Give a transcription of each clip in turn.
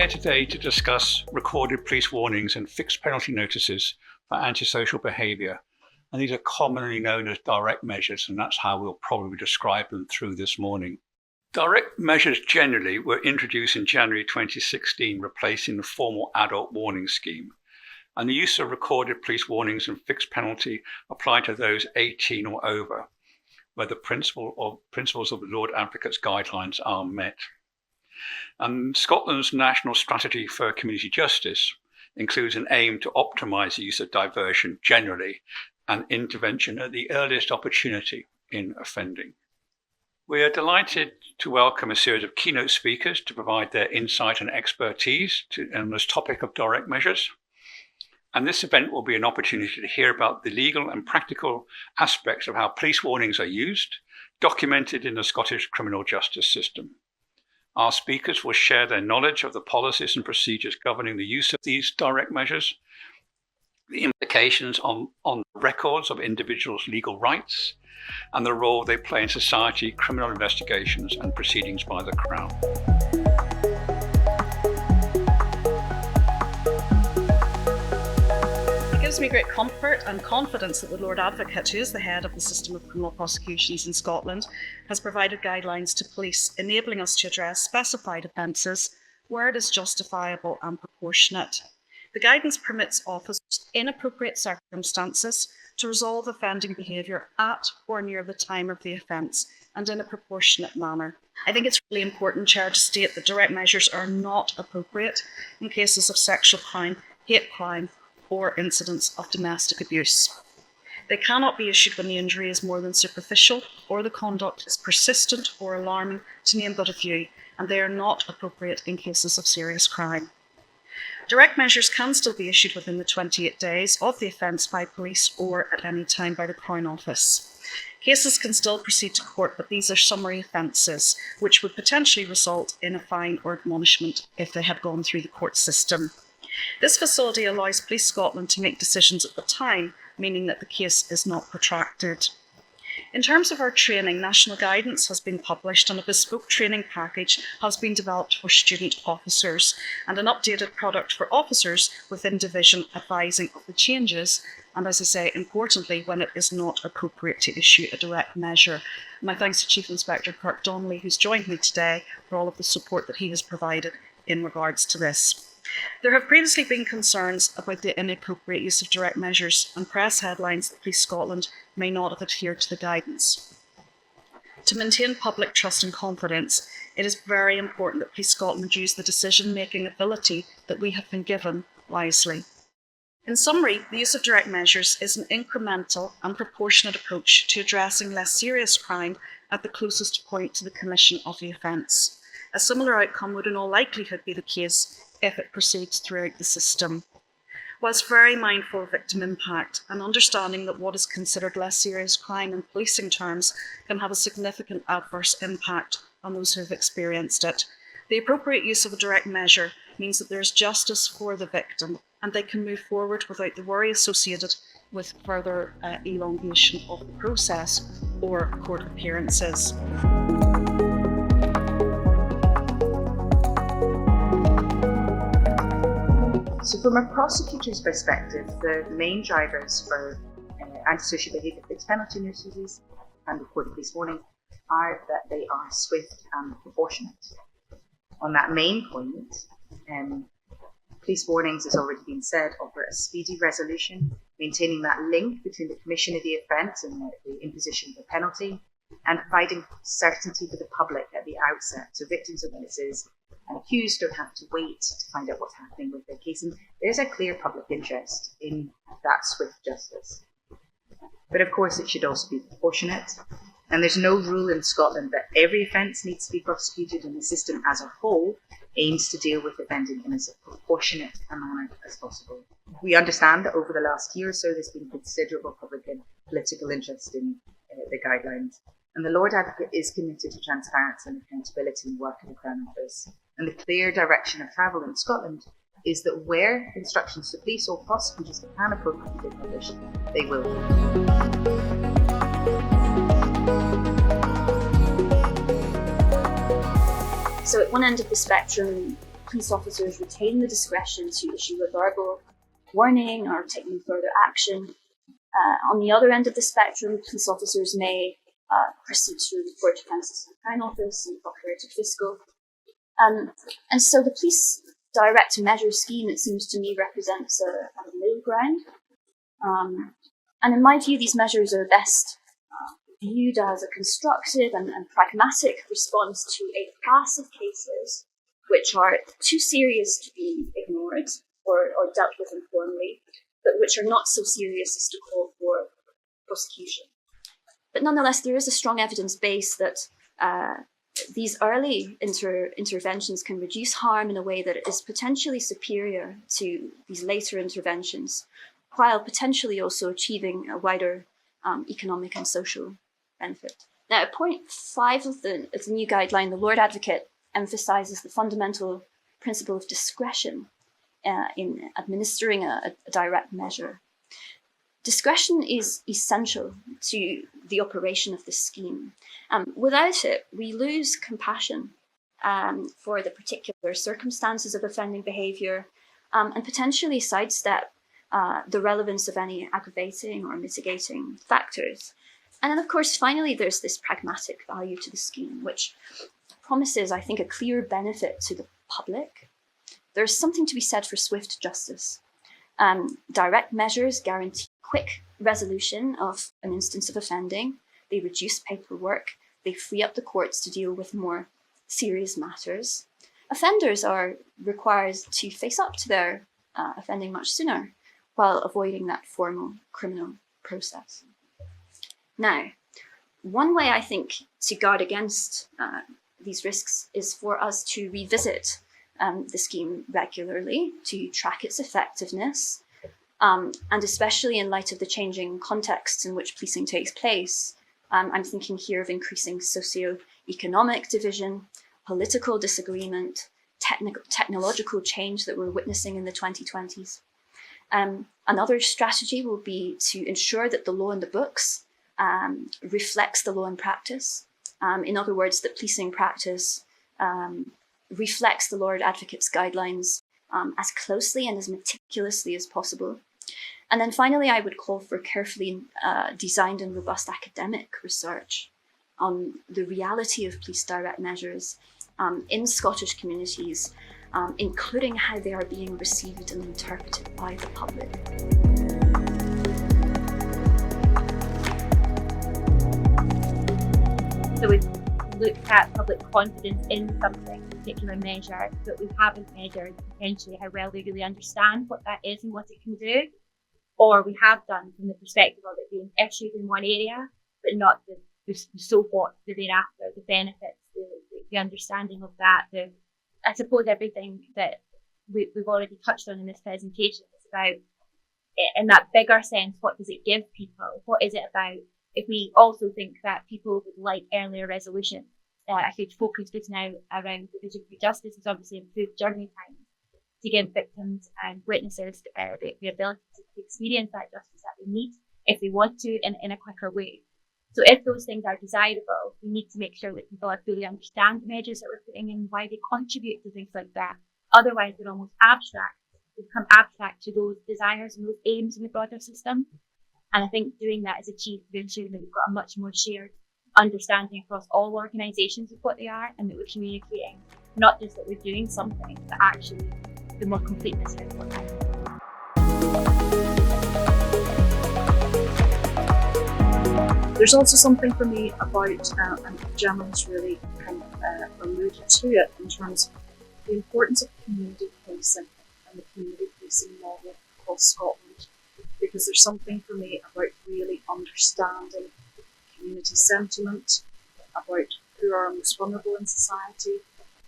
here today to discuss recorded police warnings and fixed penalty notices for antisocial behaviour. And these are commonly known as direct measures, and that's how we'll probably describe them through this morning. Direct measures generally were introduced in January 2016, replacing the formal adult warning scheme. And the use of recorded police warnings and fixed penalty apply to those 18 or over, where the principles of the Lord Advocate's guidelines are met. And Scotland's National Strategy for Community Justice includes an aim to optimise the use of diversion generally and intervention at the earliest opportunity in offending. We are delighted to welcome a series of keynote speakers to provide their insight and expertise on this topic of direct measures. And this event will be an opportunity to hear about the legal and practical aspects of how police warnings are used, documented in the Scottish criminal justice system. Our speakers will share their knowledge of the policies and procedures governing the use of these direct measures, the implications on records of individuals' legal rights, and the role they play in society, criminal investigations, and proceedings by the Crown. It gives me great comfort and confidence that the Lord Advocate, who is the head of the system of criminal prosecutions in Scotland, has provided guidelines to police, enabling us to address specified offences where it is justifiable and proportionate. The guidance permits officers in appropriate circumstances to resolve offending behaviour at or near the time of the offence and in a proportionate manner. I think it's really important, Chair, to state that direct measures are not appropriate in cases of sexual crime, hate crime, or incidents of domestic abuse. They cannot be issued when the injury is more than superficial or the conduct is persistent or alarming, to name but a few, and they are not appropriate in cases of serious crime. Direct measures can still be issued within the 28 days of the offence by police or at any time by the Crown Office. Cases can still proceed to court, but these are summary offences, which would potentially result in a fine or admonishment if they had gone through the court system. This facility allows Police Scotland to make decisions at the time, meaning that the case is not protracted. In terms of our training, national guidance has been published and a bespoke training package has been developed for student officers and an updated product for officers within division advising of the changes and, as I say, importantly, when it is not appropriate to issue a direct measure. My thanks to Chief Inspector Kirk Donnelly, who's joined me today, for all of the support that he has provided in regards to this. There have previously been concerns about the inappropriate use of direct measures and press headlines that Police Scotland may not have adhered to the guidance. To maintain public trust and confidence, it is very important that Police Scotland use the decision-making ability that we have been given wisely. In summary, the use of direct measures is an incremental and proportionate approach to addressing less serious crime at the closest point to the commission of the offence. A similar outcome would in all likelihood be the case if it proceeds throughout the system. Whilst very mindful of victim impact and understanding that what is considered less serious crime in policing terms can have a significant adverse impact on those who have experienced it, the appropriate use of a direct measure means that there is justice for the victim and they can move forward without the worry associated with further elongation of the process or court appearances. So from a prosecutor's perspective, the main drivers for antisocial behaviour fixed penalty notices and recorded police warning are that they are swift and proportionate. On that main point, police warnings, as already been said, offer a speedy resolution, maintaining that link between the commission of the offence and the imposition of the penalty, and providing certainty for the public at the outset, so victims of witnesses and accused don't have to wait to find out what's happening with their case. And there's a clear public interest in that swift justice. But of course, it should also be proportionate. And there's no rule in Scotland that every offence needs to be prosecuted, and the system as a whole aims to deal with offending in as proportionate a manner as possible. We understand that over the last year or so, there's been considerable public and political interest in the guidelines. And the Lord Advocate is committed to transparency and accountability in the work of the Crown Office. And the clear direction of travel in Scotland is that where instructions to police or prosecutors can appropriately be published, they will. So at one end of the spectrum, police officers retain the discretion to issue a verbal warning or take no further action. On the other end of the spectrum, police officers may proceed to report offences to the Crown Office and the Procurator Fiscal. And so the police direct measure scheme, it seems to me, represents a kind of middle ground. And in my view, these measures are best viewed as a constructive and pragmatic response to a class of cases which are too serious to be ignored or dealt with informally, but which are not so serious as to call for prosecution. But nonetheless, there is a strong evidence base that these early interventions can reduce harm in a way that is potentially superior to these later interventions, while potentially also achieving a wider economic and social benefit. Now, at point 5 of the new guideline, the Lord Advocate emphasises the fundamental principle of discretion in administering a direct measure. Discretion is essential to the operation of the scheme. Without it, we lose compassion for the particular circumstances of offending behaviour and potentially sidestep the relevance of any aggravating or mitigating factors. And then, of course, finally, there's this pragmatic value to the scheme, which promises, I think, a clear benefit to the public. There's something to be said for swift justice. Direct measures guarantee quick resolution of an instance of offending. They reduce paperwork. They free up the courts to deal with more serious matters. Offenders are required to face up to their offending much sooner, while avoiding that formal criminal process. Now, one way I think to guard against these risks is for us to revisit the scheme regularly, to track its effectiveness, and especially in light of the changing contexts in which policing takes place. I'm thinking here of increasing socio-economic division, political disagreement, technological change that we're witnessing in the 2020s. Another strategy will be to ensure that the law in the books reflects the law in practice. In other words, that policing practice reflects the Lord Advocate's guidelines as closely and as meticulously as possible. And then finally, I would call for carefully designed and robust academic research on the reality of police direct measures in Scottish communities, including how they are being received and interpreted by the public. So we've looked at public confidence in something, a particular measure, but we haven't measured potentially how well they really understand what that is and what it can do. Or we have done from the perspective of it being issued in one area, but not the so what, the thereafter, the benefits, the understanding of that. I suppose everything that we've already touched on in this presentation is about, in that bigger sense, what does it give people? What is it about? If we also think that people would like earlier resolution, a huge focus just now around the Vision for Justice is obviously improved journey times to give victims and witnesses the ability to experience that justice that they need if they want to in a quicker way. So if those things are desirable, we need to make sure that people fully understand the measures that we're putting in, why they contribute to things like that. Otherwise, they're almost abstract. They become abstract to those desires and those aims in the broader system. And I think doing that is achieved through ensuring that we've got a much more shared understanding across all organisations of what they are, and that we're communicating, not just that we're doing something, but actually the more completeness of what that is. There's also something for me about, and Gemma's really kind of alluded to it, in terms of the importance of community policing and the community policing model across Scotland, because there's something for me about really understanding community sentiment, about who are most vulnerable in society,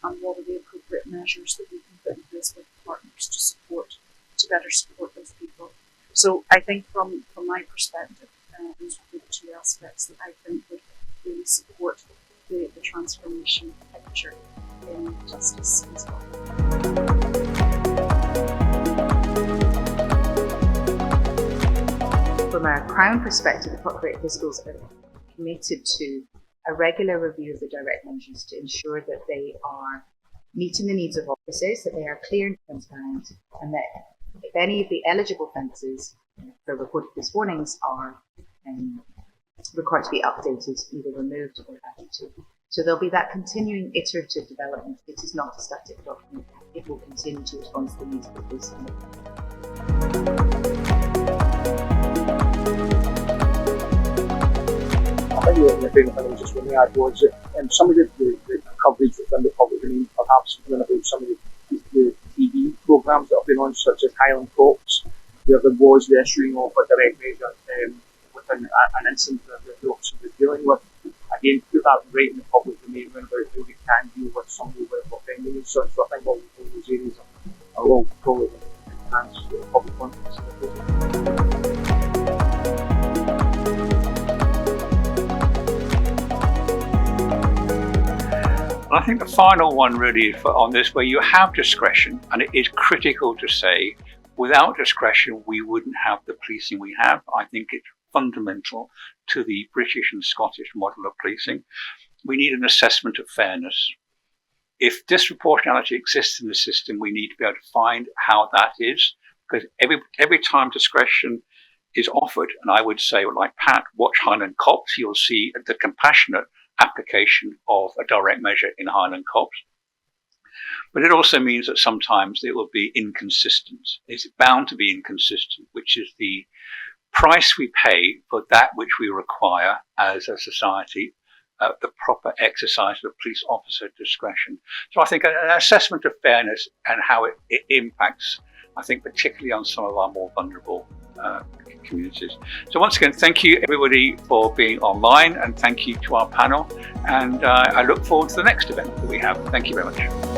and what are the appropriate measures that we can put in place with partners to better support those people. So I think from my perspective, those would be the two aspects that I think would really support the transformation picture in justice in Scotland. From a Crown perspective, the Procurator Fiscals are committed to a regular review of the direct measures to ensure that they are meeting the needs of officers, that they are clear and transparent, and that if any of the eligible offences for reported police warnings are required to be updated, either removed or added to. So there'll be that continuing iterative development. It is not a static document. It will continue to respond to the needs of the police. I think the thing I was just going to add was that some of the coverage within the public domain, perhaps even about some of the TV programmes that have been on, such as Highland Cops, where there was the issuing of a direct measure within an incident that the officer was dealing with. Again, put that right in the public domain about how we can deal with somebody with offending and such. So I think all those areas are all probably enhance public confidence in the process. I think the final one really on this, where you have discretion, and it is critical to say, without discretion, we wouldn't have the policing we have. I think it's fundamental to the British and Scottish model of policing. We need an assessment of fairness. If disproportionality exists in the system, we need to be able to find how that is, because every time discretion is offered, and I would say, like Pat, watch Highland Cops, you'll see the compassionate application of a direct measure in Highland Cops. But it also means that sometimes it will be inconsistent. It's bound to be inconsistent, which is the price we pay for that which we require as a society, the proper exercise of police officer discretion. So I think an assessment of fairness and how it impacts, I think, particularly on some of our more vulnerable communities. So once again, thank you everybody for being online, and thank you to our panel. And I look forward to the next event that we have. Thank you very much.